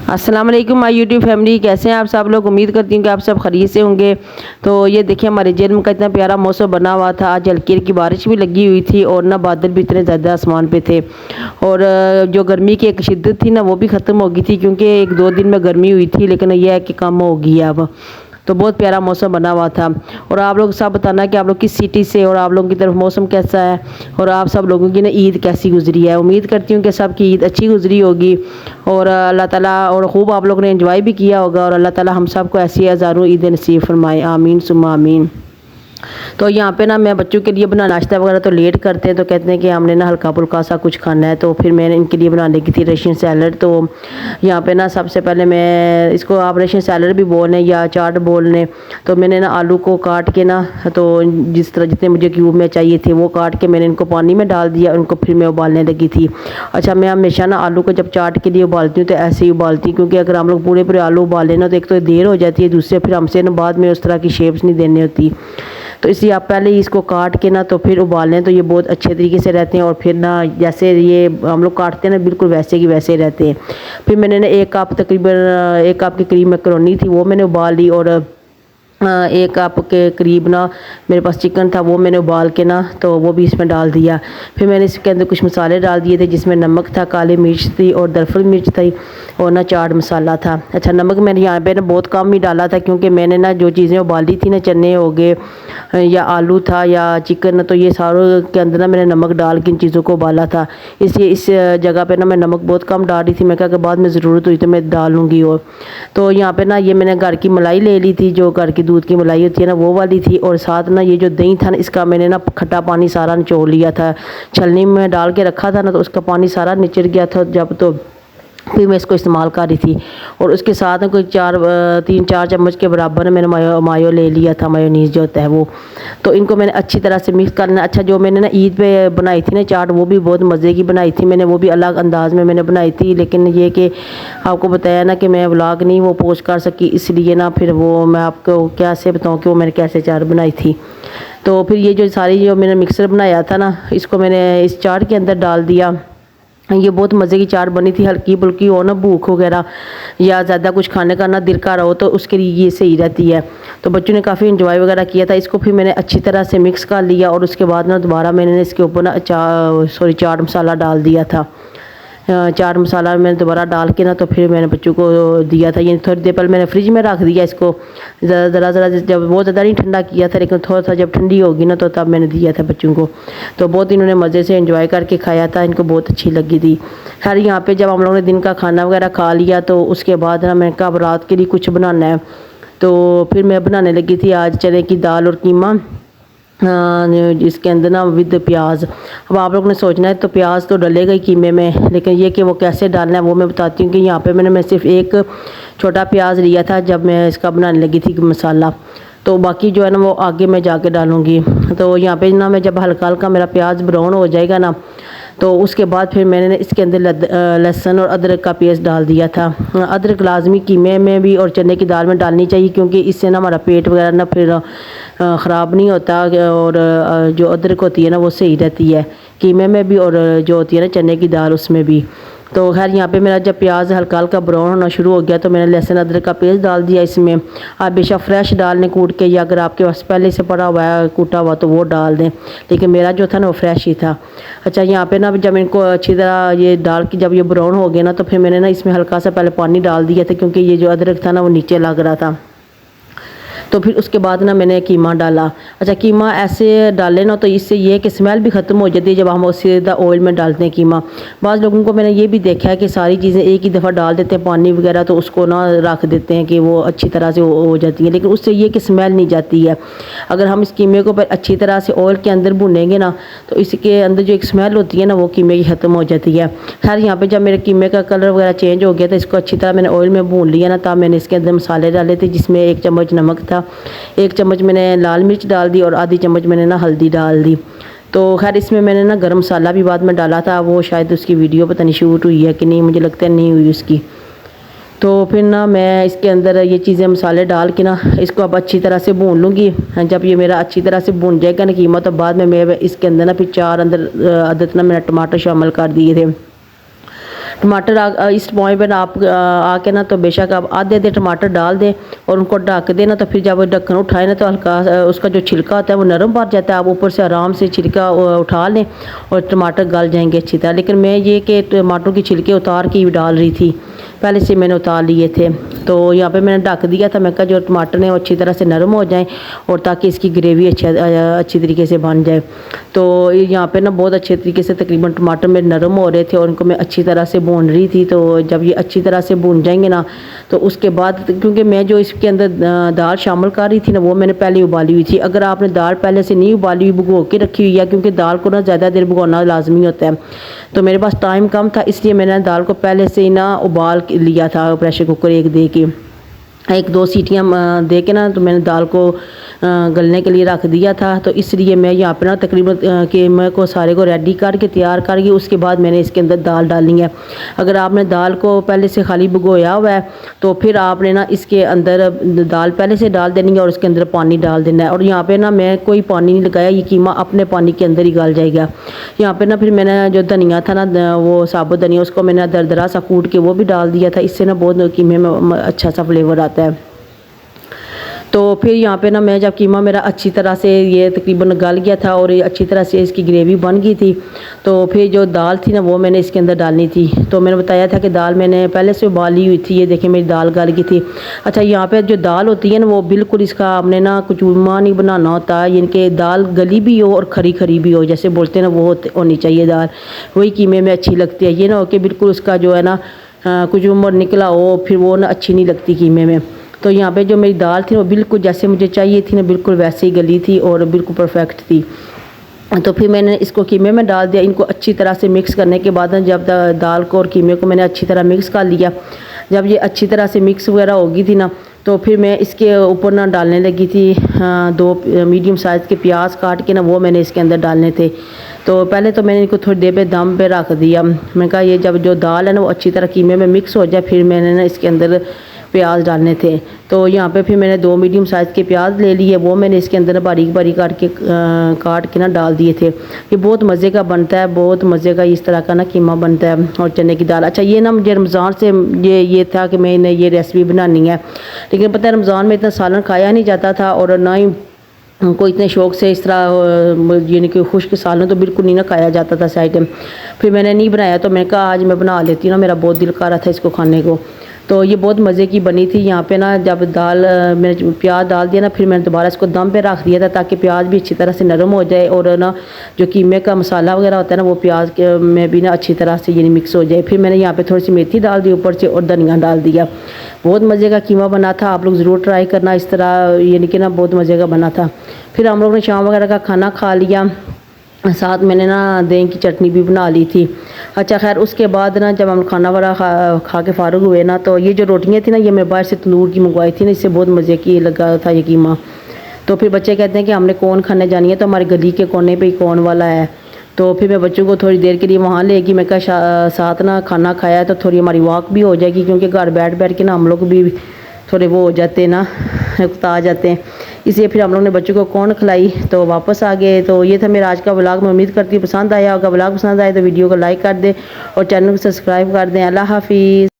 अस्सलाम वालेकुम my YouTube family, कैसे हैं आप सब लोग। उम्मीद करती हूँ कि आप सब खरीद से होंगे। तो ये देखिए हमारे जन्म का इतना प्यारा मौसम बना हुआ था। आज हल्की हल्की बारिश भी लगी हुई थी और ना बादल भी इतने ज़्यादा आसमान पे थे। और जो गर्मी की एक शिद्दत थी ना वो भी ख़त्म हो गई थी, क्योंकि एक दो दिन में गर्मी हुई थी, लेकिन यह है कि कम हो गई है अब। तो बहुत प्यारा मौसम बना हुआ था। और आप लोग सब बताना कि आप लोग किस सिटी से और आप लोगों की तरफ मौसम कैसा है और आप सब लोगों की ना ईद कैसी गुजरी है। उम्मीद करती हूँ कि सबकी ईद अच्छी गुजरी होगी और अल्लाह ताला और खूब आप लोगों ने एंजॉय भी किया होगा। और अल्लाह ताला हम सब को ऐसी हज़ारों ईदें नसीब फरमाए, आमीन सुम्मा आमीन। तो यहाँ पे ना मैं बच्चों के लिए बना नाश्ता वगैरह तो लेट करते हैं, तो कहते हैं कि हमने ना हल्का फुल्का सा कुछ खाना है। तो फिर मैंने इनके लिए बनाने की थी रशियन सैलड। तो यहाँ पे ना सबसे पहले मैं इसको आप रशियन सैलड भी बोल लें या चाट बोल लें। तो मैंने ना आलू को काट के ना, तो जिस तरह जितने मुझे क्यूब में चाहिए थे वो काट के मैंने इनको पानी में डाल दिया, उनको फिर मैं उबालने लगी थी। अच्छा, मैं हमेशा ना आलू को जब चाट के लिए उबालती हूँ तो ऐसे ही उबालती हूँ, क्योंकि अगर हम लोग पूरे पूरे आलू उबाल लेना तो एक तो देर हो जाती है, दूसरे फिर हमसे ना बाद में उस तरह की शेप्स नहीं देनी होती। तो इसलिए आप पहले ही इसको काट के ना तो फिर उबाल लें तो ये बहुत अच्छे तरीके से रहते हैं। और फिर ना जैसे ये हम लोग काटते हैं ना बिल्कुल वैसे की वैसे रहते हैं। फिर मैंने ना एक कप तकरीबन 1 कप के करीब मैकरोनी थी वो मैंने उबाल ली। और 1 कप के करीब ना मेरे पास चिकन था वो मैंने उबाल के ना तो वो भी इसमें डाल दिया। फिर मैंने इसके अंदर कुछ मसाले डाल दिए थे, जिसमें नमक था, काली मिर्च थी और दरफल मिर्च थी और ना चाट मसाला था। अच्छा, नमक मैंने यहाँ पे ना बहुत कम ही डाला था, क्योंकि मैंने ना जो चीज़ें उबाली थी ना, चने हो गए या आलू था या चिकन, तो ये सारों के अंदर ना मैंने नमक डाल के इन चीज़ों को उबाला था। इसलिए इस जगह पे ना मैं नमक बहुत कम डाल रही थी। मैं कहा कि बाद में ज़रूरत हुई तो मैं डालूँगी। और तो यहाँ पे ना ये मैंने घर की मलाई ले ली थी, जो घर की दूध की मलाई होती है ना वो वाली थी। और साथ ना ये जो दही था ना इसका मैंने ना खट्टा पानी सारा निचोड़ लिया था, छलनी में डाल के रखा था ना, तो उसका पानी सारा निचर गया था जब। तो फिर मैं इसको इस्तेमाल कर रही थी। और उसके साथ में कोई 3-4 चम्मच के बराबर मैंने मायो ले लिया था, मायोनीज़ जो होता है वो। तो इनको मैंने अच्छी तरह से मिक्स करना। अच्छा, जो मैंने ना ईद पे बनाई थी ना चाट वो भी बहुत मज़े की बनाई थी मैंने, वो भी अलग अंदाज में मैंने बनाई थी। लेकिन ये कि आपको बताया ना कि मैं व्लॉग नहीं वो पोस्ट कर सकी, इसलिए ना फिर वो मैं आपको कैसे बताऊँ कि वो मैंने कैसे चाट बनाई थी। तो फिर ये जो सारी जो मैंने मिक्सर बनाया था ना इसको मैंने इस चाट के अंदर डाल दिया। ये बहुत मज़े की चाट बनी थी, हल्की फुल्की हो ना भूख वगैरह या ज़्यादा कुछ खाने का ना दिल का रहो तो उसके लिए ये सही रहती है। तो बच्चों ने काफ़ी इन्जॉय वगैरह किया था। इसको फिर मैंने अच्छी तरह से मिक्स कर लिया और उसके बाद ना दोबारा मैंने इसके ऊपर ना चाट मसाला डाल दिया था। चाट मसाला मैंने दोबारा डाल के ना तो फिर मैंने बच्चों को दिया था। ये थोड़ी देर पहले मैंने फ्रिज में रख दिया इसको, ज़रा जब बहुत ज़्यादा नहीं ठंडा किया था, लेकिन थोड़ा सा जब ठंडी होगी ना तो तब मैंने दिया था बच्चों को। तो बहुत इन्होंने मज़े से एंजॉय करके खाया था, इनको बहुत अच्छी लगी थी। खैर यहाँ पे जब हम लोगों ने दिन का खाना वगैरह खा लिया तो उसके बाद ना मैंने कहा अब रात के लिए कुछ बनाना है। तो फिर मैं बनाने लगी थी आज चने की दाल और कीमा, जिसके अंदर ना विद प्याज। अब आप लोगों ने सोचना है तो प्याज तो डलेगा ही कीमे में, लेकिन ये कि वो कैसे डालना है वो मैं बताती हूँ। कि यहाँ पे मैं सिर्फ एक छोटा प्याज लिया था जब मैं इसका बनाने लगी थी मसाला, तो बाकी जो है ना वो आगे मैं जाके डालूँगी। तो यहाँ पे ना मैं जब हल्का हल्का मेरा प्याज ब्राउन हो जाएगा ना तो उसके बाद फिर मैंने इसके अंदर लहसुन और अदरक का पेस्ट डाल दिया था। अदरक लाजमी कीमे में भी और चने की दाल में डालनी चाहिए, क्योंकि इससे ना हमारा पेट वगैरह ना फिर ख़राब नहीं होता। और जो अदरक होती है ना वो सही रहती है कीमे में भी और जो होती है ना चने की दाल उसमें भी। तो खैर यहाँ पे मेरा जब प्याज हल्का हल्का ब्राउन होना शुरू हो गया तो मैंने लहसुन अदरक का पेस्ट डाल दिया इसमें। आप बेशक फ्रेश डाल लें कूट के, या अगर आपके पास पहले से पड़ा हुआ है कूटा हुआ तो वो डाल दें, लेकिन मेरा जो था ना वो फ्रेश ही था। अच्छा, यहाँ पे ना जब इनको अच्छी तरह ये डाल के जब ये ब्राउन हो गया ना तो फिर मैंने ना इसमें हल्का सा पहले पानी डाल दिया था, क्योंकि ये जो अदरक था ना वो नीचे लग रहा था। तो फिर उसके बाद ना मैंने कीमा डाला। अच्छा, कीमा ऐसे डाले ना तो इससे ये है कि स्मेल भी ख़त्म हो जाती है जब हम सीधा ऑयल में डालते हैं कीमा। बाज़ लोगों को मैंने ये भी देखा है कि सारी चीज़ें एक ही दफ़ा डाल देते हैं पानी वगैरह, तो उसको ना रख देते हैं कि वो अच्छी तरह से हो जाती है, लेकिन उससे ये कि स्मेल नहीं जाती है। अगर हम इस कीमे को अच्छी तरह से ऑयल के अंदर भुनेंगे ना तो इसके अंदर जो एक स्मेल होती है ना वो कीमे की ख़त्म हो जाती है। खैर यहाँ पर जब मेरे कीमे का कलर वगैरह चेंज हो गया था, इसको अच्छी तरह मैंने ऑयल में भून लिया ना, तब मैंने इसके अंदर मसाले डाले थे, जिसमें 1 चम्मच नमक था, 1 चम्मच मैंने लाल मिर्च डाल दी और आधी चम्मच मैंने ना हल्दी डाल दी। तो खैर इसमें मैंने ना गरम मसाला भी बाद में डाला था, वो शायद उसकी वीडियो पता नहीं शूट हुई है कि नहीं, मुझे लगता है नहीं हुई उसकी। तो फिर ना मैं इसके अंदर ये चीज़ें मसाले डाल के ना इसको अब अच्छी तरह से भून लूँगी। जब ये मेरा अच्छी तरह से भून जाएगा ना कीमा, तो बाद में मैं इसके अंदर ना फिर 4 अदद ना मैंने टमाटर शामिल कर दिए थे। टमाटर इस पॉइंट पर आप आके ना तो बेशक आप आधे टमाटर डाल दें और उनको ढक देना। तो फिर जब ढक्कन उठाए ना तो हल्का उसका जो छिलका होता है वो नरम पड़ जाता है। आप ऊपर से आराम से छिलका उठा लें और टमाटर गल जाएंगे अच्छी तरह। लेकिन मैं ये कि टमाटरों की छिलके उतार के डाल रही थी, पहले से मैंने उतार लिए थे। तो यहाँ पे मैंने ढक दिया था, मैं कहा जो टमाटर ने वो अच्छी तरह से नरम हो जाएं और ताकि इसकी ग्रेवी अच्छी तरीके से बन जाए। तो यहाँ पे ना बहुत अच्छे तरीके से तकरीबन टमाटर मेरे नरम हो रहे थे और उनको मैं अच्छी तरह से भून रही थी। तो जब ये अच्छी तरह से भून जाएंगे ना तो उसके बाद, क्योंकि मैं जो इसके अंदर दाल शामिल कर रही थी ना वो मैंने पहले उबाली हुई थी। अगर आपने दाल पहले से नहीं उबाली हुई, भिगो के रखी हुई है, क्योंकि दाल को ना ज़्यादा देर भिगोना लाजमी होता है, तो मेरे पास टाइम कम था इसलिए मैंने दाल को पहले से ही ना उबाल लिया था प्रेशर कुकर एक दे के, 1-2 सीटियाँ दे के ना तो मैंने दाल को गलने के लिए रख दिया था। तो इसलिए मैं यहाँ पे ना तकरीबन कीमे को सारे को रेडी करके तैयार करके उसके बाद मैंने इसके अंदर दाल डालनी है। अगर आपने दाल को पहले से खाली भिगोया हुआ है तो फिर आपने ना इसके अंदर दाल पहले से डाल देनी है और उसके अंदर पानी डाल देना है। और यहाँ पे ना मैं कोई पानी नहीं लगाया, ये कीमा अपने पानी के अंदर ही गल जाएगा। यहाँ पे ना फिर मैंने जो धनिया था ना वो साबुत धनिया उसको मैंने दरदरा सा कूट के वो भी डाल दिया था। इससे ना बहुत कीमे में अच्छा सा फ्लेवर आता है। तो फिर यहाँ पे ना मैं जब कीमा मेरा अच्छी तरह से ये तकरीबन गल गया था और ये अच्छी तरह से इसकी ग्रेवी बन गई थी, तो फिर जो दाल थी ना वो मैंने इसके अंदर डालनी थी। तो मैंने बताया था कि दाल मैंने पहले से उबाली हुई थी, ये देखिए मेरी दाल गल गई थी। अच्छा, यहाँ पे जो दाल होती है ना वो बिल्कुल इसका आपने ना कुचूरमा नहीं बनाना होता, यानी कि दाल गली भी हो और खरी खरी भी हो, जैसे बोलते हैं ना वो होनी चाहिए दाल, वही कीमे में अच्छी लगती है। ये ना हो कि बिल्कुल उसका जो है ना कुचूमर निकला हो, फिर वो ना अच्छी नहीं लगती कीमे में। तो यहाँ पे जो मेरी दाल थी वो बिल्कुल जैसे मुझे चाहिए थी ना बिल्कुल वैसे ही गली थी और बिल्कुल परफेक्ट थी। तो फिर मैंने इसको कीमे में डाल दिया। इनको अच्छी तरह से मिक्स करने के बाद जब दाल को और कीमे को मैंने अच्छी तरह मिक्स कर लिया, जब ये अच्छी तरह से मिक्स वगैरह हो गई थी ना तो फिर मैं इसके ऊपर ना डालने लगी थी 2 मीडियम साइज़ के प्याज काट के ना वो मैंने इसके अंदर डालने थे। तो पहले तो मैंने इनको थोड़ी देर पे दम पे रख दिया। मैं कहा ये जब जो दाल है ना वो अच्छी तरह कीमे में मिक्स हो जाए फिर मैंने ना इसके अंदर प्याज डालने थे। तो यहाँ पे फिर मैंने 2 मीडियम साइज़ के प्याज ले लिए, वो मैंने इसके अंदर बारीक बारीक काट के ना डाल दिए थे। ये बहुत मज़े का बनता है, बहुत मज़े का इस तरह का ना कीमा बनता है और चने की दाल। अच्छा, ये ना मुझे रमज़ान से ये था कि मैंने ये रेसिपी बनानी है, लेकिन पता है रमज़ान में इतना सालन खाया नहीं जाता था और ना ही कोई इतने शौक़ से इस तरह यानी कि खुश्क सालन तो बिल्कुल नहीं ना खाया जाता था इस आइटम। फिर मैंने नहीं बनाया तो मैंने कहा आज मैं बना लेती हूँ ना, मेरा बहुत दिल कर रहा था इसको खाने को। तो ये बहुत मज़े की बनी थी। यहाँ पे ना जब दाल मैंने प्याज डाल दिया ना फिर मैंने दोबारा इसको दम पे रख दिया था ताकि प्याज भी अच्छी तरह से नरम हो जाए और ना जो कीमे का मसाला वगैरह होता है ना वो प्याज के में भी ना अच्छी तरह से यानी मिक्स हो जाए। फिर मैंने यहाँ पे थोड़ी सी मेथी डाल दी ऊपर से और धनिया डाल दिया। बहुत मज़े का कीमा बना था, आप लोग ज़रूर ट्राई करना इस तरह, यानी कि ना बहुत मज़े का बना था। फिर हम लोग ने शाम वगैरह का खाना खा लिया, साथ मैंने ना दही की चटनी भी बना ली थी। अच्छा खैर उसके बाद ना जब हम खाना वाला खा के फारूक हुए ना तो ये जो रोटियां थी ना ये मैं बाहर से तंदूर की मंगवाई थी ना, इससे बहुत मज़े की लगा था ये कीमा। तो फिर बच्चे कहते हैं कि हमने कौन खाने जानी है, तो हमारे गली के कोने पे ही कौन वाला है। तो फिर मैं बच्चों को थोड़ी देर के लिए वहाँ ले गई। मैं कहा साथ ना खाना खाया तो थोड़ी हमारी वॉक भी हो जाएगी, क्योंकि घर बैठ बैठ के ना हम लोग भी थोड़े वो हो जाते हैं ना, उकता जाते हैं, इसलिए फिर हम लोग ने बच्चों को कौन खिलाई तो वापस आ गए। तो ये था मेरा आज का व्लॉग। मैं उम्मीद करती हूँ पसंद आया होगा। व्लॉग पसंद आए तो वीडियो को लाइक कर दें और चैनल को सब्सक्राइब कर दें। अल्लाह हाफिज़।